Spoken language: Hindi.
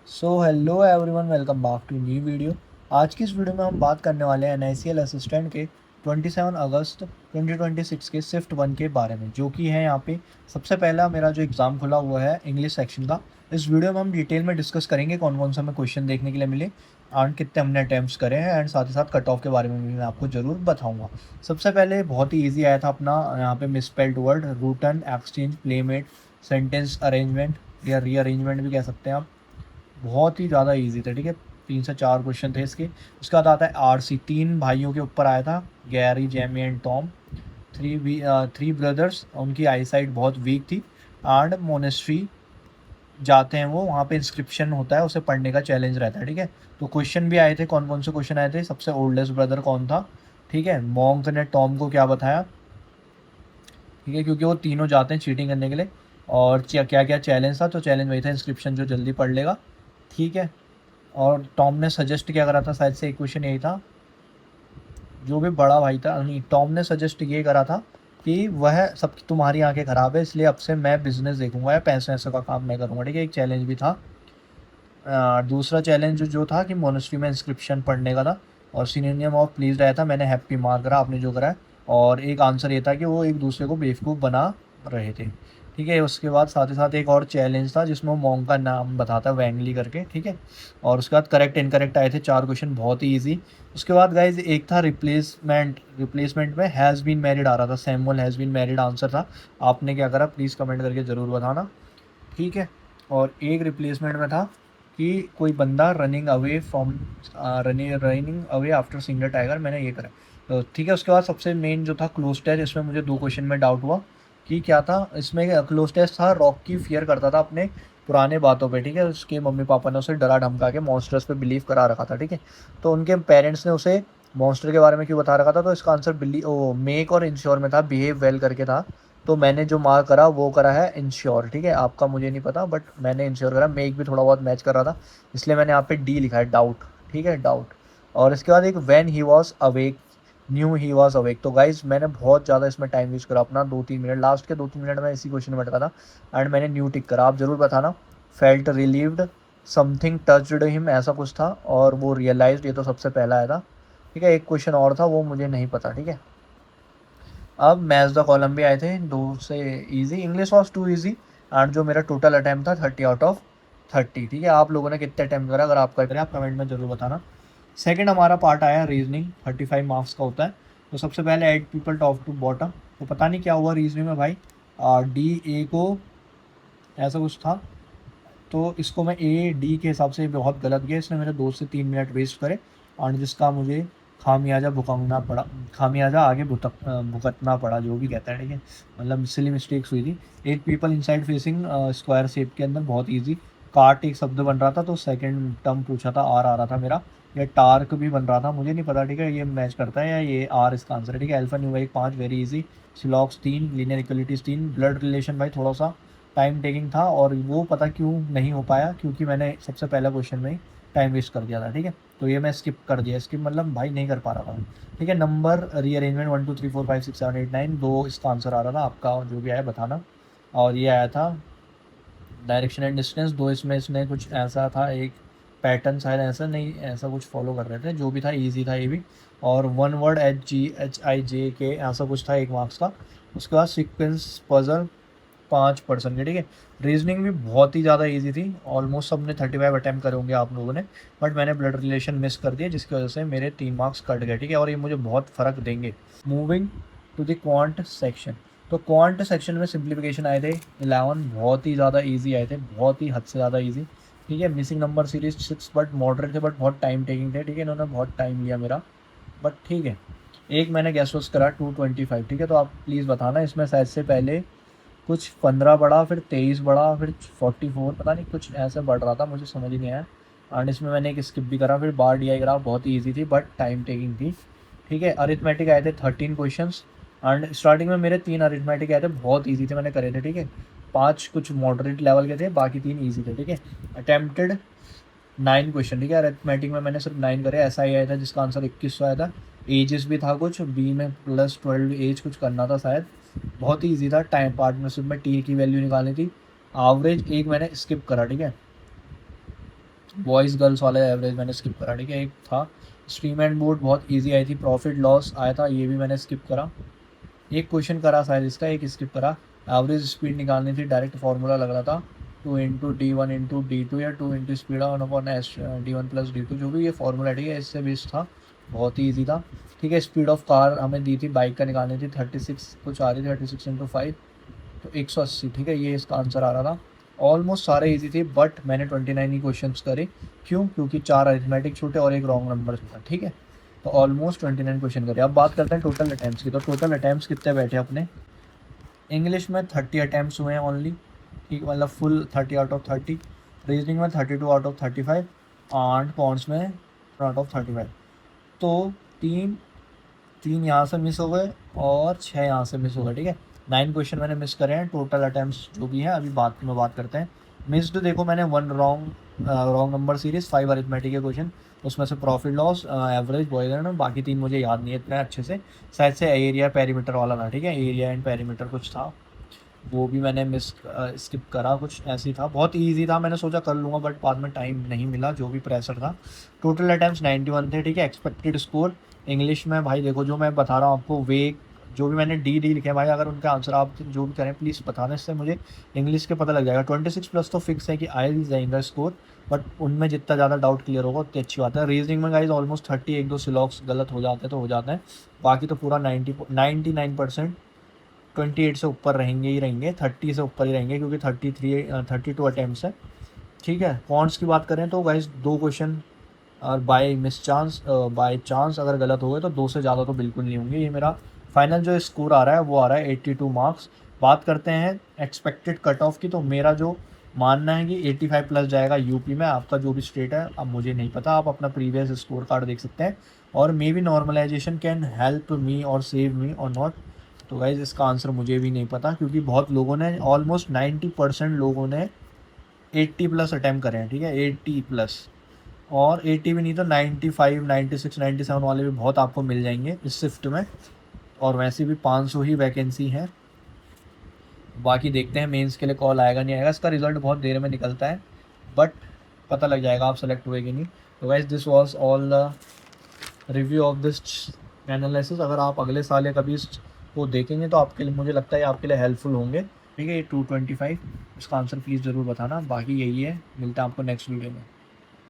So hello everyone, welcome back to new video. आज की इस वीडियो में हम बात करने वाले हैं NICL असिस्टेंट के 27 अगस्त 2026 के शिफ्ट 1 के बारे में, जो कि है यहाँ पे सबसे पहला मेरा जो एग्ज़ाम खुला हुआ है इंग्लिश सेक्शन का। इस वीडियो में हम डिटेल में डिस्कस करेंगे कौन कौन सा हमें क्वेश्चन देखने के लिए मिले एंड कितने हमने अटैम्प्ट्स करे हैं, एंड साथ ही साथ कट ऑफ के बारे में भी मैं आपको ज़रूर बताऊँगा। सबसे पहले बहुत ही ईजी आया था अपना यहाँ पे misspelled word, routine, exchange, playmate, sentence arrangement या रीअरेंजमेंट भी कह सकते हैं आप। बहुत ही ज़्यादा इजी था, ठीक है। 3 से 4 क्वेश्चन थे इसके। उसके बाद आता है RC, 3 भाइयों के ऊपर आया था, Gary, Jamie and Tom. Three brothers, उनकी आई साइट बहुत वीक थी एंड मोनेस्ट्री जाते हैं वो, वहाँ पे इंस्क्रिप्शन होता है, उसे पढ़ने का चैलेंज रहता है, ठीक है। तो क्वेश्चन भी आए थे, कौन कौन से क्वेश्चन आए थे। सबसे ओल्डेस्ट ब्रदर कौन था, ठीक है। मॉन्क ने टॉम को क्या बताया, ठीक है, क्योंकि वो तीनों जाते हैं चीटिंग करने के लिए। और क्या क्या चैलेंज था, तो चैलेंज वही था, इंस्क्रिप्शन जो जल्दी पढ़ लेगा, ठीक है। और टॉम ने सजेस्ट क्या करा था, शायद से एक क्वेश्चन यही था, जो भी बड़ा भाई था, नहीं, टॉम ने सजेस्ट ये करा था कि वह सब तुम्हारी आंखें ख़राब है, इसलिए अब से मैं बिजनेस देखूंगा या पैसे वैसे का काम मैं करूँगा, ठीक है। एक चैलेंज भी था। दूसरा चैलेंज जो था कि मोनेस्ट्री में इंस्क्रिप्शन पढ़ने का था, और सिनोनियम ऑफ प्लीज आया था, मैंने हैप्पी मार करा, आपने जो करा है। और एक आंसर ये था कि वो एक दूसरे को बेवकूफ़ बना रहे थे, ठीक है। उसके बाद साथ ही साथ एक और चैलेंज था जिसमें वो मॉन्ग का नाम बताता वैंगली करके, ठीक है। और उसके बाद करेक्ट इनकरेक्ट आए थे 4 क्वेश्चन, बहुत ही ईजी। उसके बाद गाइज एक था रिप्लेसमेंट में हैज़ बीन मैरिड आ रहा था, Samuel has been married answer था। आपने क्या करा प्लीज़ कमेंट करके ज़रूर बताना, ठीक है। और एक रिप्लेसमेंट में था कि कोई बंदा running away from running away after seeing the tiger, मैंने ये करा, तो ठीक है। उसके बाद सबसे मेन जो था क्लोज टेस्ट, इसमें मुझे 2 क्वेश्चन में डाउट हुआ कि क्या था इसमें। क्लोज टेस्ट था, रॉकी फियर करता था अपने पुराने बातों पे, ठीक है। उसके मम्मी पापा ने उसे डरा धमका के मॉन्स्टर्स पे बिलीव करा रखा था, ठीक है। तो उनके पेरेंट्स ने उसे मॉन्स्टर के बारे में क्यों बता रखा था, तो इसका आंसर बिली ओ मेक और इंश्योर में था, बिहेव वेल करके था। तो मैंने जो मार्क करा वो करा है इंश्योर, ठीक है। आपका मुझे नहीं पता, बट मैंने इंश्योर करा। मेक भी थोड़ा बहुत मैच कर रहा था, इसलिए मैंने यहाँ पे डी लिखा है, डाउट, ठीक है, डाउट। और इसके बाद एक when he was awake, new he was awake. तो गाइज मैंने बहुत ज़्यादा इसमें टाइम यूज़ करा अपना, 2-3 मिनट, लास्ट के 2-3 मिनट में इसी क्वेश्चन में अटका था, एंड मैंने न्यू टिक करा। आप ज़रूर बताना। Felt relieved, something touched him, ऐसा कुछ था। और वो रियलाइज्ड, ये तो सबसे पहला आया था, ठीक है। एक क्वेश्चन और था, वो मुझे नहीं पता, ठीक है। अब मैच द कॉलम भी आए थे, 2 से easy. English was too easy, and जो मेरा टोटल अटैम्प्ट था 30 आउट ऑफ 30, ठीक है। आप लोगों ने कितने अटैम्प्ट करा, अगर आपका करें आप कमेंट में ज़रूर बताना। सेकंड हमारा पार्ट आया रीजनिंग, 35 मार्क्स का होता है। तो सबसे पहले add people top to bottom, तो पता नहीं क्या हुआ रीजनिंग में भाई, डी ए को ऐसा कुछ था, तो इसको मैं ए डी के हिसाब से बहुत गलत गया, इसने मेरे 2 से 3 मिनट वेस्ट करे, और जिसका मुझे खामियाजा भुगतना पड़ा, खामियाजा आगे भुगतना पड़ा, जो भी कहता है, ठीक है। मतलब सिली मिस्टेक्स हुई थी। एक people inside facing square shape के अंदर, बहुत इजी। कार्ट एक शब्द बन रहा था, तो सेकंड टर्म पूछा था, आर आ रहा था मेरा। या टार्क भी बन रहा था, मुझे नहीं पता, ठीक है। ये मैच करता है या ये आर इसका आंसर है, ठीक है। Alpha numeric 5 very easy. सिलॉक्स 3, लीनियर इक्वलिटीज 3। ब्लड रिलेशन भाई थोड़ा सा टाइम टेकिंग था, और वो पता क्यों नहीं हो पाया, क्योंकि मैंने सबसे पहला क्वेश्चन में ही टाइम वेस्ट कर दिया था, ठीक है। तो ये मैं स्किप कर दिया, स्किप मतलब भाई नहीं कर पा रहा था, ठीक है। नंबर रीअरेंजमेंट 1 2 3 4 5 6 7 8 9, 2 इसका आंसर आ रहा था, आपका जो भी आया बताना। और ये आया था डायरेक्शन एंड डिस्टेंस, 2 इसमें इसने कुछ ऐसा था, एक पैटर्न शायद, ऐसा नहीं, ऐसा कुछ फॉलो कर रहे थे, जो भी था ईजी था ये भी। और वन वर्ड HGHIJ ऐसा कुछ था, 1 मार्क्स का। उसके बाद सीक्वेंस पजल 5% के, ठीक है। रीजनिंग भी बहुत ही ज़्यादा इजी थी, ऑलमोस्ट सबने 35 अटैम्प्ट करे होंगे आप लोगों ने, बट मैंने ब्लड रिलेशन मिस कर दिया, जिसकी वजह से मेरे 3 मार्क्स कट गए, ठीक है। और ये मुझे बहुत फ़र्क देंगे। Moving to the quant section, तो क्वांट सेक्शन में सिंप्लीफिकेशन आए थे 11, बहुत ही ज़्यादा ईजी आए थे, बहुत ही हद से ज़्यादा ईजी, ठीक है। Missing number series 6, but moderate थे, बट बहुत टाइम टेकिंग थे, ठीक है। इन्होंने बहुत टाइम लिया मेरा, बट ठीक है। एक मैंने गैस वॉस करा 225, ठीक है। तो आप प्लीज़ बताना, इसमें शायद से पहले कुछ 15 बढ़ा, फिर 23 बढ़ा, फिर 44, पता नहीं कुछ ऐसे बढ़ रहा था, मुझे समझ ही नहीं आया। एंड इसमें मैंने एक स्किप भी करा, फिर बार DI करा, बहुत ही ईजी थी बट टाइम टेकिंग थी, ठीक है। अरिथमेटिक आए थे 13 क्वेश्चंस, एंड स्टार्टिंग में मेरे 3 अरिथमेटिक आए थे, बहुत ईजी थे, मैंने करे थे, ठीक है। 5 कुछ मॉडरेट लेवल के थे, बाकी 3 ईजी थे, ठीक है। अटेम्प्टेड 9 क्वेश्चन, ठीक है। अरिथमेटिक में मैंने सिर्फ 9 करे। SI आया था जिसका आंसर 2100 आया था। एजेस भी था कुछ, बी में +12 एज कुछ करना था शायद, बहुत ही ईजी था। टाइम पार्टनरशिप में टी की वैल्यू निकालनी थी। एवरेज एक मैंने स्किप करा, ठीक है। बॉयज़ गर्ल्स वाला एवरेज मैंने स्किप करा, ठीक है। एक था स्ट्रीम एंड बोर्ड, बहुत ईजी आई थी, प्रॉफिट लॉस आया था, ये भी मैंने स्किप करा। एक क्वेश्चन करा शायद इसका, एक स्किप करा। एवरेज स्पीड निकालनी थी, डायरेक्ट फार्मूला लग रहा था 2 × D1 × D2 या 2 speed on upon S D1 + D2, जो भी ये फार्मूला, ठीक है, इससे बेस्ड था, बहुत ही ईजी था, ठीक है। स्पीड ऑफ कार हमें दी थी, बाइक का निकालनी थी, 36 कुछ आ रही थी, 36 × 5 तो 180, ठीक है, ये इसका आंसर आ रहा था। ऑलमोस्ट सारे इजी थे, बट मैंने 29 ही क्वेश्चंस करे। क्यों? क्योंकि 4 अरिथमेटिक छूटे और एक रॉन्ग नंबर था, ठीक है। तो ऑलमोस्ट 29 क्वेश्चन करे। अब बात करते हैं टोटल अटैम्प्ट्स की। तो टोटल अटैम्प्ट्स कितने बैठे अपने? इंग्लिश में 30 अटैम्प्ट्स हुए हैं ओनली, ठीक, मतलब फुल 30 आउट ऑफ 30। रीजनिंग में 32 आउट ऑफ 35 एंड पॉइंट्स में आउट ऑफ 35। तो तीन तीन यहाँ से मिस हो गए और 6 यहाँ से मिस हो गए, ठीक है। 9 क्वेश्चन मैंने मिस करे हैं। टोटल अटैम्प्ट्स जो भी हैं अभी बात करते हैं। मिस्ड देखो मैंने 1 रॉन्ग नंबर सीरीज, 5 अरिथमेटिक के क्वेश्चन, उसमें से प्रॉफिट लॉस, एवरेज, बॉयलर, बाकी 3 मुझे याद नहीं है इतने अच्छे से। शायद से एरिया पेरीमीटर वाला था, ठीक है, एरिया एंड पेरीमीटर कुछ था, वो भी मैंने स्किप करा, कुछ ऐसे ही था, बहुत ईजी था, मैंने सोचा कर लूँगा बट बाद में टाइम नहीं मिला, जो भी प्रेशर था। टोटल अटैम्प्ट्स 91 थे, ठीक है। एक्सपेक्टेड स्कोर इंग्लिश में भाई देखो, जो मैं बता रहा हूँ आपको, वे जो भी मैंने डी लिखे हैं भाई, अगर उनका आंसर आप जो भी करें प्लीज़ बताना, इससे मुझे इंग्लिश के पता लग जाएगा। 26+ तो फिक्स है कि आया ही जाएगा स्कोर, बट उनमें जितना ज़्यादा डाउट क्लियर होगा उतनी अच्छी बात है। रीजनिंग में गाइज ऑलमोस्ट 30, 1-2 सिलॉक्स गलत हो जाते हैं तो हो जाते हैं, बाकी तो पूरा 99%, 28 से ऊपर रहेंगे ही रहेंगे, 30 से ऊपर ही रहेंगे, क्योंकि 32 अटैम्प्ट्स है, ठीक है। पॉइंट्स की बात करें तो गाइस 2 क्वेश्चन और बाय चांस अगर गलत हो गए तो 2 से ज़्यादा तो बिल्कुल नहीं होंगे। ये मेरा फाइनल जो स्कोर आ रहा है वो आ रहा है 82 मार्क्स। बात करते हैं एक्सपेक्टेड कट ऑफ की, तो मेरा जो मानना है कि 85+ जाएगा यूपी में। आपका जो भी स्टेट है, अब मुझे नहीं पता, आप अपना प्रीवियस स्कोर कार्ड देख सकते हैं। और maybe normalization can help me और सेव मी और नॉट, तो गाइज़ इसका आंसर मुझे भी नहीं पता, क्योंकि बहुत लोगों ने, ऑलमोस्ट 90% लोगों ने 80+ अटैम्प्ट करे हैं, ठीक है, 80+। और 80 भी नहीं तो 95, 96, 97 वाले भी बहुत आपको मिल जाएंगे इस शिफ्ट में। और वैसे भी 500 ही वैकेंसी है। बाकी देखते हैं मेंस के लिए कॉल आएगा नहीं आएगा, इसका रिजल्ट बहुत देर में निकलता है, बट पता लग जाएगा आप सेलेक्ट हुए कि नहीं। तो guys this was all the review of this analysis. अगर आप अगले साल या कभी इसको देखेंगे तो आपके लिए, मुझे लगता है आपके लिए हेल्पफुल होंगे, ठीक है। ये 225, इसका आंसर प्लीज़ ज़रूर बताना। बाकी यही है, मिलता है आपको नेक्स्ट वीडियो में।